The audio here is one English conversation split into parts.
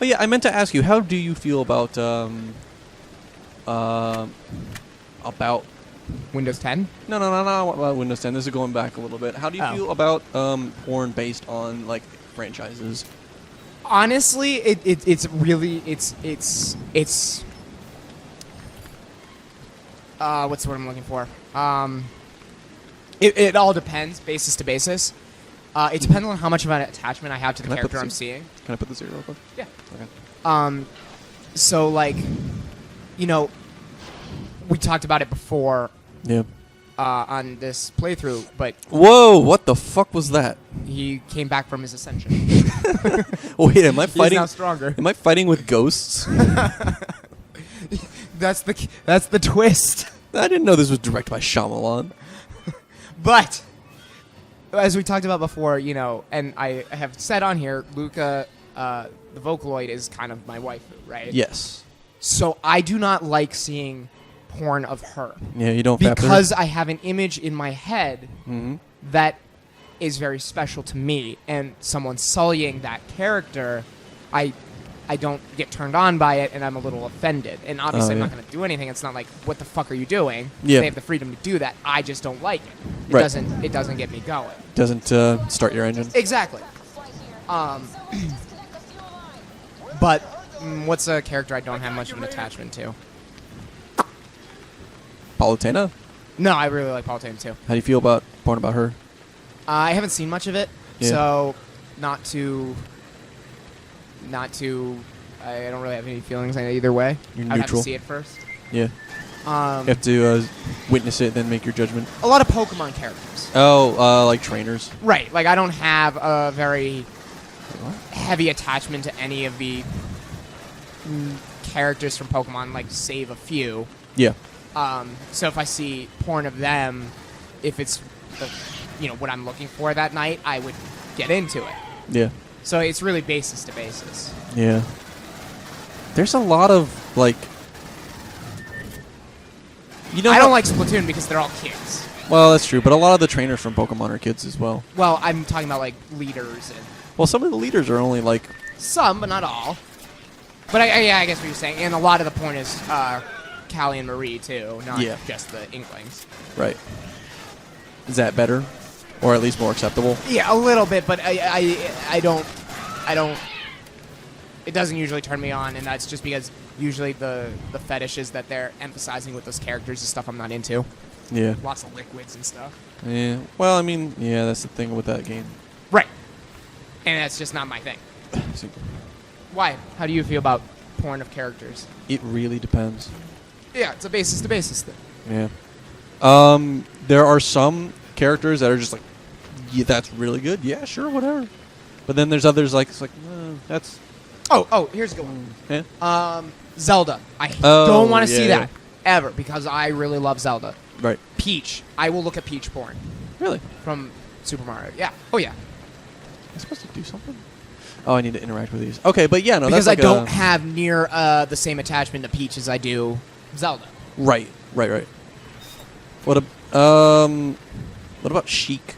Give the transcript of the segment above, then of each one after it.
Oh yeah, I meant to ask you, how do you feel about Windows 10? no, Windows 10. This is going back a little bit. How do you feel about porn based on like franchises? Honestly, it's really what's the word I'm looking for? It all depends, basis to basis. It depends on how much of an attachment I have to the character I'm seeing. Can I put this here real quick? Yeah. Okay. So like, you know, we talked about it before. Yeah. On this playthrough, but whoa! What the fuck was that? he came back from his ascension. Wait, am I fighting? He's now stronger. Am I fighting with ghosts? That's the twist. I didn't know this was directed by Shyamalan. But as we talked about before, you know, and I have said on here, Luca, the Vocaloid is kind of my waifu, right? Yes. So I do not like seeing porn of her. Yeah, you don't because I have an image in my head mm-hmm. that is very special to me, and someone sullying that character, I don't get turned on by it, and I'm a little offended. And obviously, I'm not going to do anything. It's not like, what the fuck are you doing? Yeah. They have the freedom to do that. I just don't like it. It doesn't get me going. Doesn't start your engine. Exactly. But what's a character I don't have much of an attachment to? Palutena? No, I really like Palutena too. How do you feel about porn about her? I haven't seen much of it, so not to. I don't really have any feelings on it either way. You're I'd have neutral. to see it first. Yeah. You have to witness it, then make your judgment. A lot of Pokemon characters. Oh, like trainers. Right. Like, I don't have a very heavy attachment to any of the characters from Pokemon, like, save a few. Yeah. So if I see porn of them, if it's what I'm looking for that night, I would get into it. Yeah. So it's really basis to basis. Yeah. There's a lot of, like... I don't like Splatoon because they're all kids. Well, that's true, but a lot of the trainers from Pokemon are kids as well. Well, I'm talking about, like, leaders. Well, some of the leaders are only, like... Some, but not all. But I guess what you're saying. And a lot of the point is Callie and Marie, too, not just the Inklings. Right. Is that better? Or at least more acceptable? Yeah, a little bit, but I don't... It doesn't usually turn me on, and that's just because usually the fetishes that they're emphasizing with those characters is stuff I'm not into. Yeah. Lots of liquids and stuff. Yeah. Well, I mean, yeah, that's the thing with that game. Right. And that's just not my thing. Why? How do you feel about porn of characters? It really depends. Yeah, it's a basis to basis thing. Yeah. There are some characters that are just like, yeah, that's really good. Yeah, sure, whatever. But then there's others like, it's like, that's... Oh, here's a good one. Yeah. Zelda. I don't want to see that ever because I really love Zelda. Right. Peach. I will look at Peach porn. Really? From Super Mario. Yeah. Oh, yeah. Am I supposed to do something? Oh, I need to interact with these. Okay, but yeah, no, because that's I don't have near the same attachment to Peach as I do Zelda. Right. What about Sheik?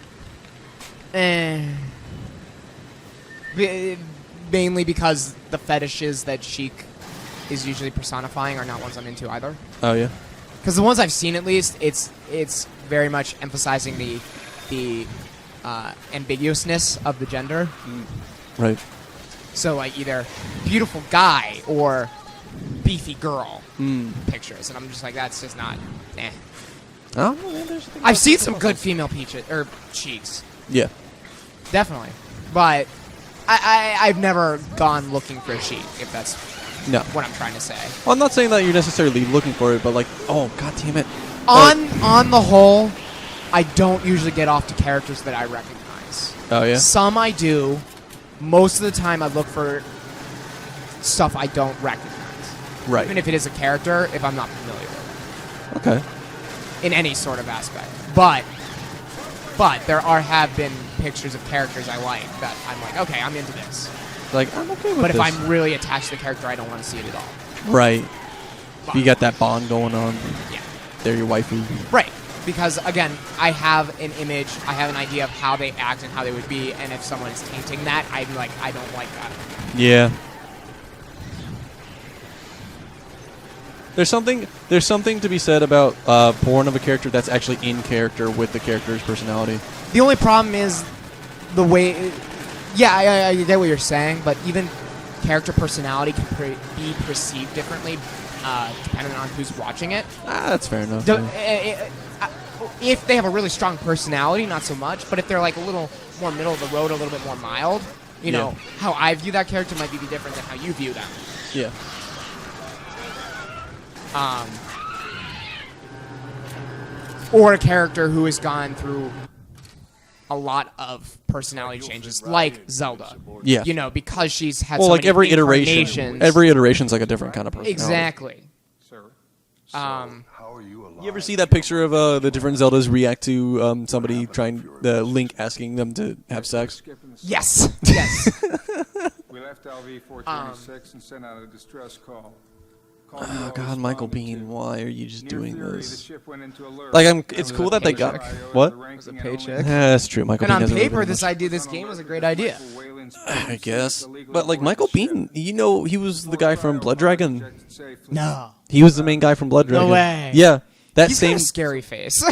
Mainly because the fetishes that Sheik is usually personifying are not ones I'm into either. Oh yeah. Because the ones I've seen, at least, it's very much emphasizing the ambiguousness of the gender. Right. So like either beautiful guy or beefy girl pictures, and I'm just like, that's just not. Oh, man, I've seen some good female peaches or cheeks. Yeah. Definitely, but I've never gone looking for a sheik. If that's what I'm trying to say. Well, I'm not saying that you're necessarily looking for it, but like, oh god damn it. On the whole, I don't usually get off to characters that I recognize. Oh yeah. Some I do. Most of the time, I look for stuff I don't recognize. Right. Even if it is a character, if I'm not familiar with it. Okay. In any sort of aspect. But there have been pictures of characters I like that I'm like, okay, I'm into this. Like, I'm okay with But this. if I'm really attached to the character, I don't want to see it at all. Right. But You got that bond going on. Yeah. They're your waifu. Right. Because, again, I have an image, I have an idea of how they act and how they would be, and if someone is tainting that, I'm like, I don't like that. Yeah. There's something to be said about porn of a character that's actually in character with the character's personality. The only problem is the way. Yeah, I get what you're saying, but even character personality can be perceived differently depending on who's watching it. That's fair enough. If they have a really strong personality, not so much. But if they're like a little more middle of the road, a little bit more mild, you know, how I view that character might be different than how you view them. Yeah. Or a character who has gone through a lot of personality changes, like Zelda. Yeah. You know, because she's had well, so like many every iteration. incarnations. Every iteration's like a different kind of personality. Exactly. Sir, How are you alive? You ever see that picture of the different Zeldas react to somebody trying, Link asking them to have sex? Yes. Yes. We left LV 426 and sent out a distress call. Oh God, Michael Biehn, why are you just doing this? Like, Like, it's cool that they got what? was a paycheck. Yeah, that's true. Michael And Biehn on hasn't really paper, done this much. idea, this game was a great idea. I guess, but like Michael Biehn, you know, he was the guy from Blood Dragon. No. He was the main guy from Blood Dragon. way. Yeah, that He's same. got a scary face.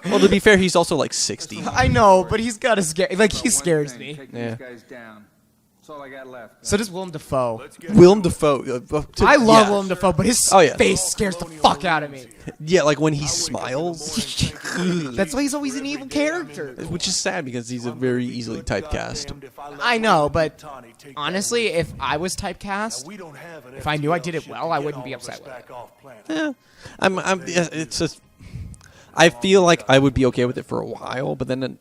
Well, to be fair, he's also like 60. I know, but he's got a scary. Like, he scares me. Yeah. That's all I got left. So does Willem Dafoe. Willem Dafoe. I love yeah. Willem Dafoe, but his Oh, yeah. face scares the fuck out of me. Yeah, like when he smiles. That's why he's always an evil character. Which is sad because he's a very easily typecast. I know, but honestly, if I was typecast, if I knew I did it well, I wouldn't be upset with it. Yeah, yeah, it's just. I feel like I would be okay with it for a while, but then,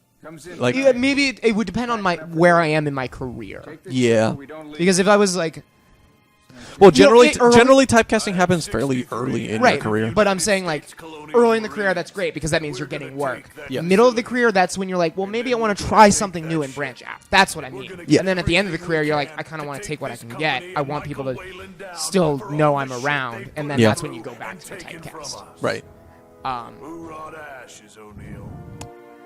like, Yeah, maybe it would depend on where I am in my career. yeah. Because if I was like, Well, generally, early- generally typecasting happens fairly early in right, your career. but I'm saying like early in the career, that's great because that means you're getting work. Yeah. Middle of the career, that's when you're like, well, maybe I want to try something new and branch out. That's what I mean. Yeah. And then at the end of the career, you're like, I kind of want to take what I can get. I want people to still know I'm around, and then Yeah. that's when you go back to the typecast. Right. Hoorah to ashes, O'Neill.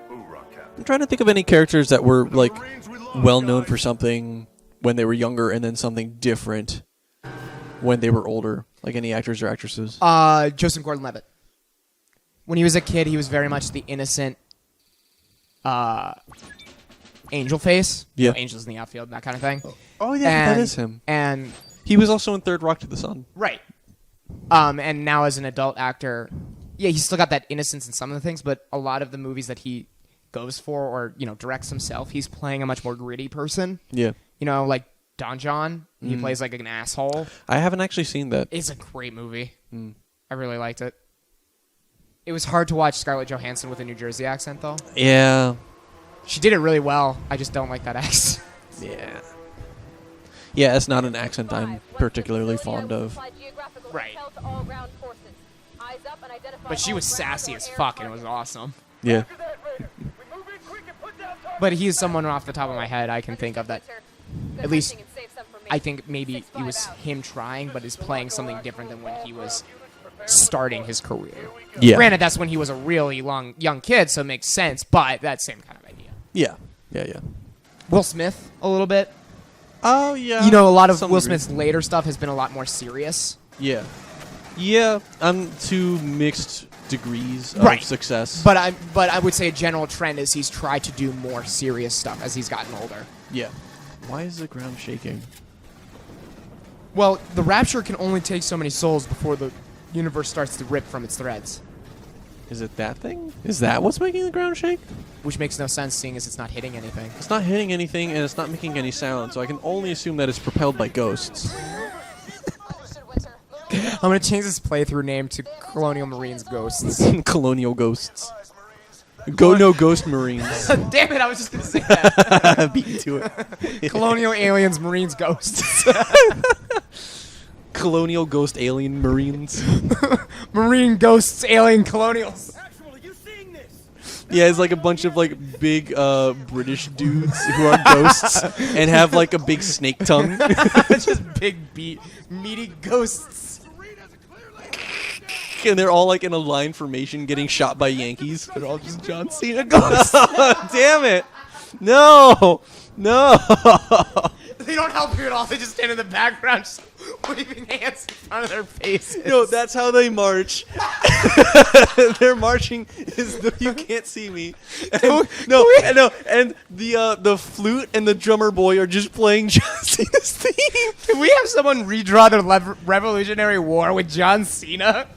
Hoorah, Captain. I'm trying to think of any characters that were like well known for something when they were younger, and then something different when they were older. Like any actors or actresses. Joseph Gordon-Levitt. When he was a kid, he was very much the innocent angel face. Yeah. You know, angels in the outfield, that kind of thing. Oh yeah, that And- is him. And He was also in Third Rock to the Sun. right. And now as an adult actor, yeah, he's still got that innocence in some of the things, but a lot of the movies that he goes for or, you know, directs himself, he's playing a much more gritty person. Yeah. You know, like Don John, he plays like an asshole. I haven't actually seen that. It's a great movie. I really liked it. It was hard to watch Scarlett Johansson with a New Jersey accent, though. Yeah. She did it really well. I just don't like that accent. Yeah. Yeah, it's not an accent I'm particularly fond of. Right. But she was sassy as fuck, and it was awesome. Yeah. But he's someone off the top of my head I can think of that, at least, I think maybe it was him trying, but is playing something different than when he was starting his career. Yeah. Granted, that's when he was a really young kid, so it makes sense, but that same kind of idea. Yeah. Yeah, yeah. Will Smith, a little bit. Oh, yeah. You know, a lot of Some Will degree. Smith's later stuff has been a lot more serious. Yeah. Yeah, to mixed degrees of success. But I would say a general trend is he's tried to do more serious stuff as he's gotten older. Yeah. Why is the ground shaking? Well, the Rapture can only take so many souls before the universe starts to rip from its threads. Is it that thing? Is that what's making the ground shake? Which makes no sense, seeing as it's not hitting anything. It's not hitting anything, and it's not making any sound, so I can only assume that it's propelled by ghosts. I'm going to change this playthrough name to Colonial Marines Ghosts. Colonial ghosts. Go no ghost marines. Damn it, I was just going to say that. Beat you to it. Colonial Aliens Marines Ghosts. Colonial ghost alien marines. Marine Ghosts Alien Colonials. Yeah, it's like a bunch of like big British dudes who are ghosts and have like a big snake tongue. Just big, meaty ghosts. And they're all like in a line formation getting shot by Yankees. They're all just John Cena ghosts. Damn it. No. No. They don't help you at all. They just stand in the background. Just, waving hands in front of their faces. No, that's how they march. Their marching is you can't see me. And, and the flute and the drummer boy are just playing John Cena's theme. Can we have someone redraw the Revolutionary War with John Cena?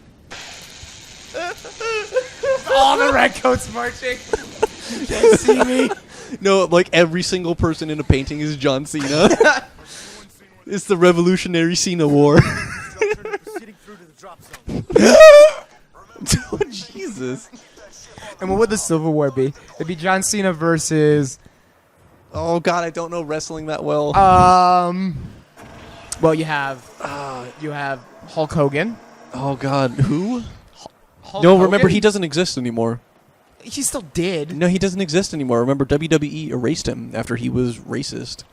All the redcoats marching. Can't see me. No, like every single person in a painting is John Cena. It's the Revolutionary Cena War. Oh, Jesus. And what would the Civil War be? It'd be John Cena versus... Oh, God, I don't know wrestling that well. Well, you have Hulk Hogan. Oh, God. Who? Hulk No, Hogan? remember, he doesn't exist anymore. He still did. No, he doesn't exist anymore. Remember, WWE erased him after he was racist.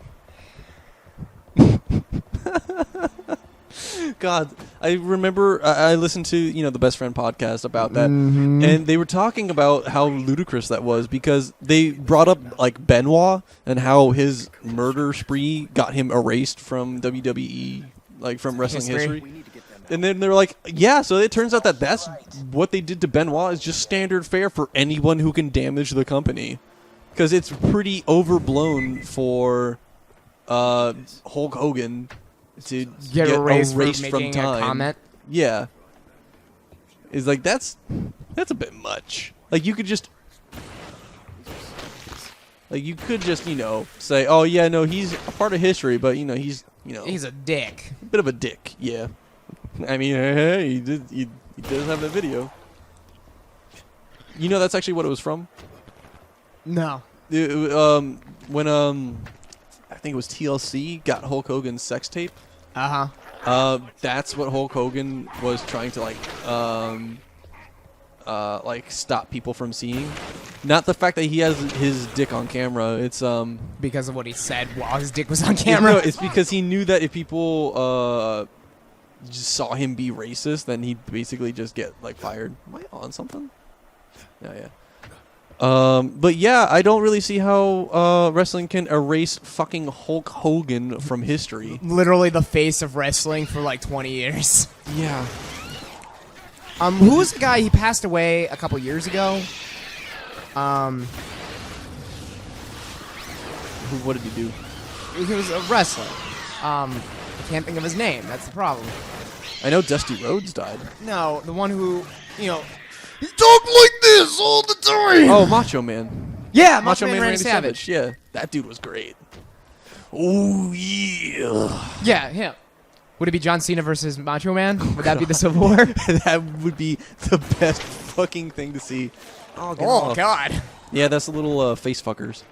God, I remember I listened to, the Best Friend podcast about that, and they were talking about how ludicrous that was because they brought up, like, Benoit and how his murder spree got him erased from WWE, like, from wrestling history. And then they're like, yeah, so it turns out that that's what they did to Benoit is just standard fare for anyone who can damage the company. Because it's pretty overblown for Hulk Hogan to get erased for from making time. a comment. Yeah. It's like, that's a bit much. Like, you could just... say, oh, yeah, no, he's a part of history, but, he's, He's a dick. a bit of a dick, yeah. I mean, hey, he does have that video. That's actually what it was from? No. When I think it was TLC got Hulk Hogan's sex tape. That's what Hulk Hogan was trying to like stop people from seeing. Not the fact that he has his dick on camera. It's because of what he said while his dick was on camera. No, it's because he knew that if people just saw him be racist, then he'd basically just get like fired. Am I on something? Yeah. But yeah, I don't really see how wrestling can erase fucking Hulk Hogan from history. Literally the face of wrestling for like 20 years. Yeah. Who was the guy? He passed away a couple years ago. What did he do? He was a wrestler. I can't think of his name. That's the problem. I know Dusty Rhodes died. No, the one who, he talked like this all the time. Oh, Macho Man. Yeah, Macho Man Randy Savage. Yeah, that dude was great. Oh, yeah. Yeah, him. Would it be John Cena versus Macho Man? Would that be the Civil War? That would be the best fucking thing to see. Oh, God. Yeah, that's the little face fuckers.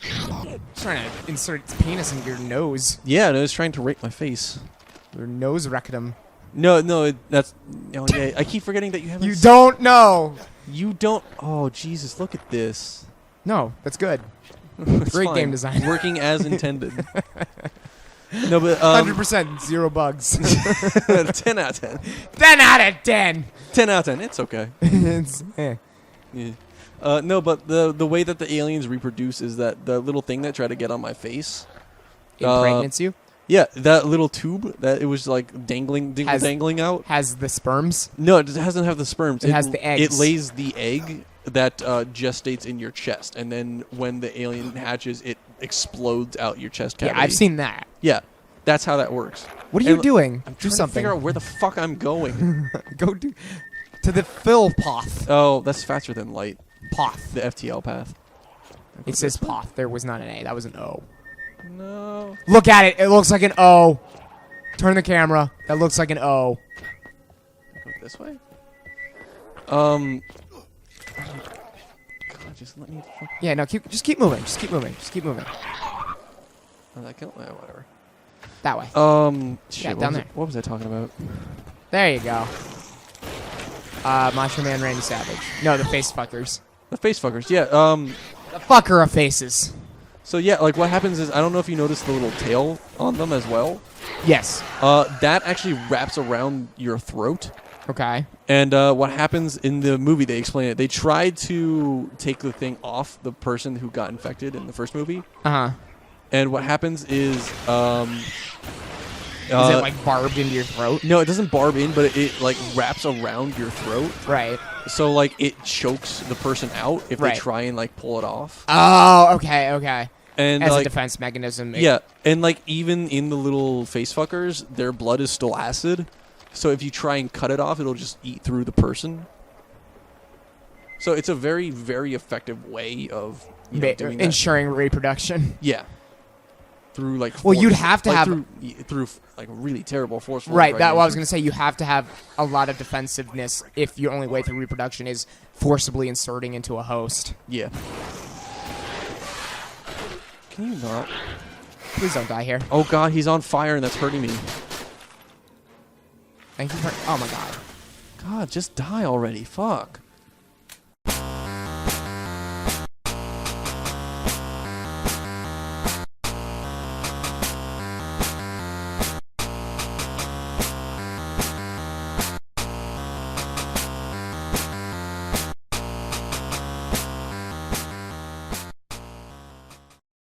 It's trying to insert its penis in your nose. Yeah, no, it's trying to rape my face. Your nose rectum. No, that's... Oh, yeah, I keep forgetting that you haven't... You don't know. You don't... Oh, Jesus, look at this. No, that's good. It's Great fine. game design. Working as intended. No, but... 100%, 0 bugs. 10 out of 10. 10 out of 10. 10 out of 10, it's okay. It's, Yeah. No, but the way that the aliens reproduce is that the little thing that tried to get on my face... Impregnates you? Yeah, that little tube that it was like dangling out. Has the sperms? No, it doesn't have the sperms. It has the eggs. It lays the egg that gestates in your chest, and then when the alien hatches, it explodes out your chest cavity. Yeah, I've seen that. Yeah, that's how that works. What are you doing? I'm Do trying something. to figure out where the fuck I'm going. Go to the Phil path. Oh, that's faster than light. Path. The FTL path. It says path. There was not an A. That was an O. No. Look at it. It looks like an O. Turn the camera. That looks like an O. Go this way. God, just let me. Yeah, no, just keep moving. Just keep moving. Just keep moving. Oh, that can, whatever. That way. Shit, Yeah, what down was there. What was I talking about? There you go. Macho Man Randy Savage. No, the face fuckers. The face fuckers. Yeah. The fucker of faces. So yeah, like what happens is I don't know if you noticed the little tail on them as well. Yes. That actually wraps around your throat. Okay. And what happens in the movie, they explain it. They tried to take the thing off the person who got infected in the first movie. Uh-huh. And what happens is Is it like barbed into your throat? No, it doesn't barb in, but it like wraps around your throat. Right. So like it chokes the person out if Right. they try and like pull it off. Oh, okay. And As like, a defense mechanism. Yeah, and like even in the little face fuckers, their blood is still acid. So if you try and cut it off, it'll just eat through the person. So it's a very, very effective way of doing that. Ensuring reproduction. Yeah. Through like Well, you'd force- have to like, have through like really terrible forceful. Right, that what I was impregnation. going to say. You have to have a lot of defensiveness if your only way through reproduction is forcibly inserting into a host. Yeah. Can you not? Please don't die here. Oh god, he's on fire and that's hurting me. Thank you for... Oh, my God. God, just die already. Fuck.